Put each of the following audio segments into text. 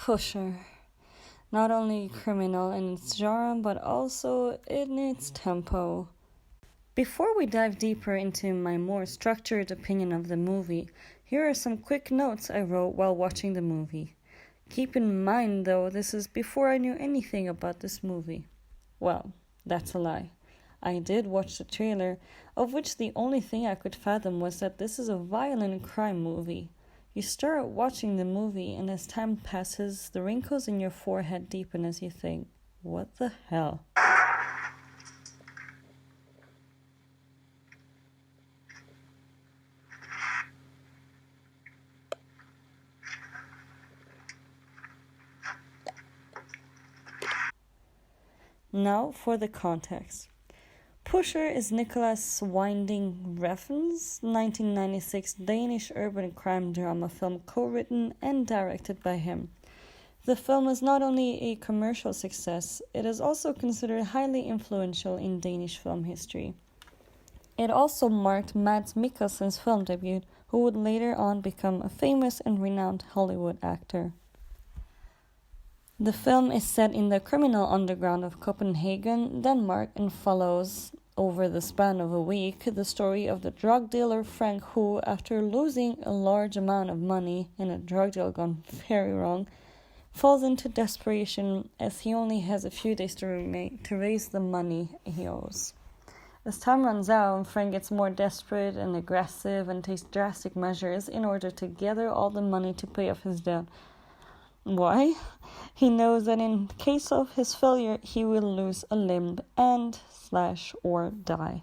Pusher. Not only criminal in its genre, but also in its tempo. Before we dive deeper into my more structured opinion of the movie, here are some quick notes I wrote while watching the movie. Keep in mind, though, this is before I knew anything about this movie. Well, that's a lie. I did watch the trailer, of which the only thing I could fathom was that this is a violent crime movie. You start watching the movie, and as time passes, the wrinkles in your forehead deepen as you think, what the hell? Now for the context. Pusher is Nicholas Winding Refn's 1996 Danish urban crime drama film co-written and directed by him. The film is not only a commercial success, it is also considered highly influential in Danish film history. It also marked Mads Mikkelsen's film debut, who would later on become a famous and renowned Hollywood actor. The film is set in the criminal underground of Copenhagen, Denmark, and follows, over the span of a week, the story of the drug dealer Frank who, after losing a large amount of money in a drug deal gone very wrong, falls into desperation as he only has a few days to raise the money he owes. As time runs out, Frank gets more desperate and aggressive and takes drastic measures in order to gather all the money to pay off his debt. Why? He knows that in case of his failure, he will lose a limb and/or die.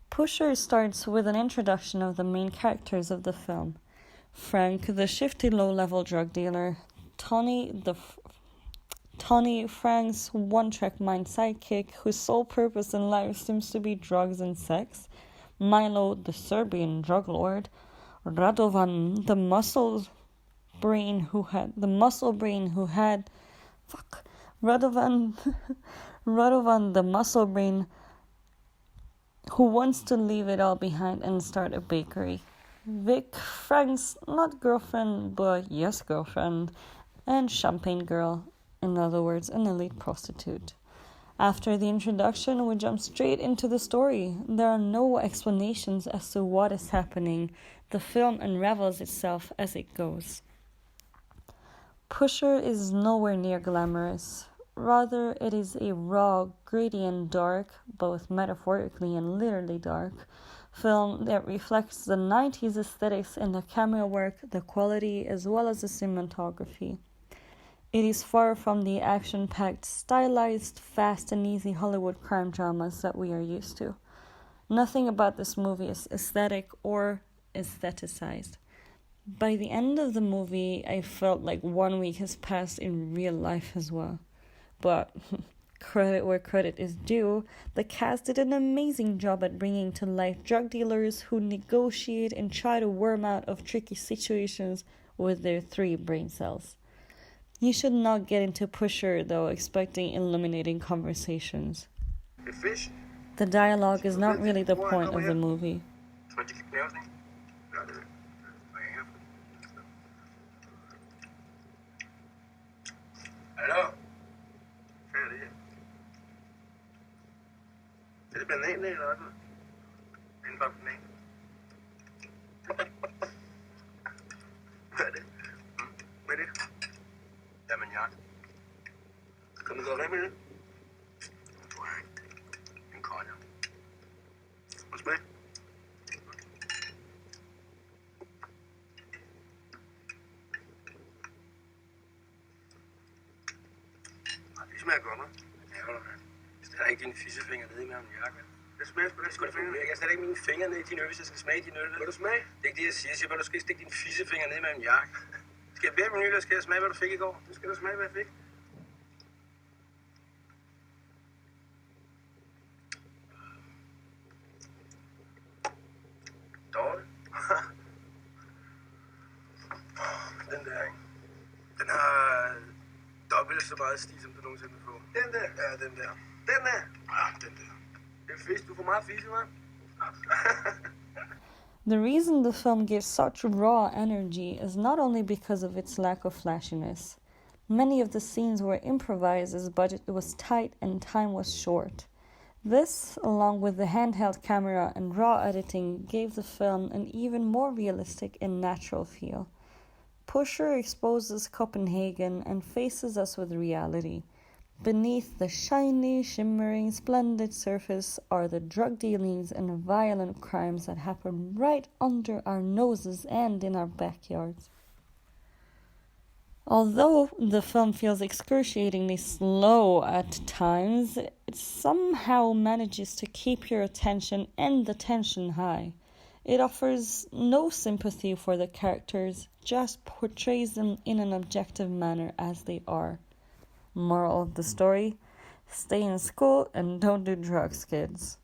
Pusher starts with an introduction of the main characters of the film. Frank, the shifty low-level drug dealer, Tony, Frank's one-track mind sidekick, whose sole purpose in life seems to be drugs and sex, Milo, the Serbian drug lord, Radovan, the muscle brain who had Radovan the muscle brain who wants to leave it all behind and start a bakery. Vic, Frank's not girlfriend but yes girlfriend, and Champagne Girl, in other words, an elite prostitute. After the introduction, we jump straight into the story. There are no explanations as to what is happening. The film unravels itself as it goes. Pusher is nowhere near glamorous. Rather, it is a raw, gritty and dark, both metaphorically and literally dark, film that reflects the 90s aesthetics in the camera work, the quality, as well as the cinematography. It is far from the action-packed, stylized, fast and easy Hollywood crime dramas that we are used to. Nothing about this movie is aesthetic or aestheticized. By the end of the movie, I felt like 1 week has passed in real life as well. But credit where credit is due, the cast did an amazing job at bringing to life drug dealers who negotiate and try to worm out of tricky situations with their 3 brain cells. You should not get into Pusher, though, expecting illuminating conversations. The dialogue is not really the point of the movie. Hallo? Hvad er det her? Er det banan eller også? En bare banan. Hvad er det? Hvad er det? Jamen, ja. Kan du gå med det? Jeg tror jeg ikke. En konjak. Og smag. Det smager godt, hva'? Ja, hold da. Hvis det er ikke dine fissefinger nede i min jakke. Det smager sgu da ikke. Jeg kan sætte ikke mine fingre ned i din øl, hvis jeg skal smage din øl. Vil du smage? Det er ikke det, jeg siger. Jeg siger bare, du skal stikke dine fissefinger ned i min jakke. Skal jeg bede menu, eller skal jeg smage, hvad du fik i går? Nu skal du smage, hvad jeg fik. Dårligt. Den der, ikke? Den har dobbelt så meget sti, som du nogensinde vil få. Den der? Ja, den der. Den der? Ja, den der. Det er fisk. Du får meget fisk, hva'? The reason the film gives such raw energy is not only because of its lack of flashiness. Many of the scenes were improvised as budget was tight and time was short. This, along with the handheld camera and raw editing, gave the film an even more realistic and natural feel. Pusher exposes Copenhagen and faces us with reality. Beneath the shiny, shimmering, splendid surface are the drug dealings and violent crimes that happen right under our noses and in our backyards. Although the film feels excruciatingly slow at times, it somehow manages to keep your attention and the tension high. It offers no sympathy for the characters, just portrays them in an objective manner as they are. Moral of the story: stay in school and don't do drugs, kids.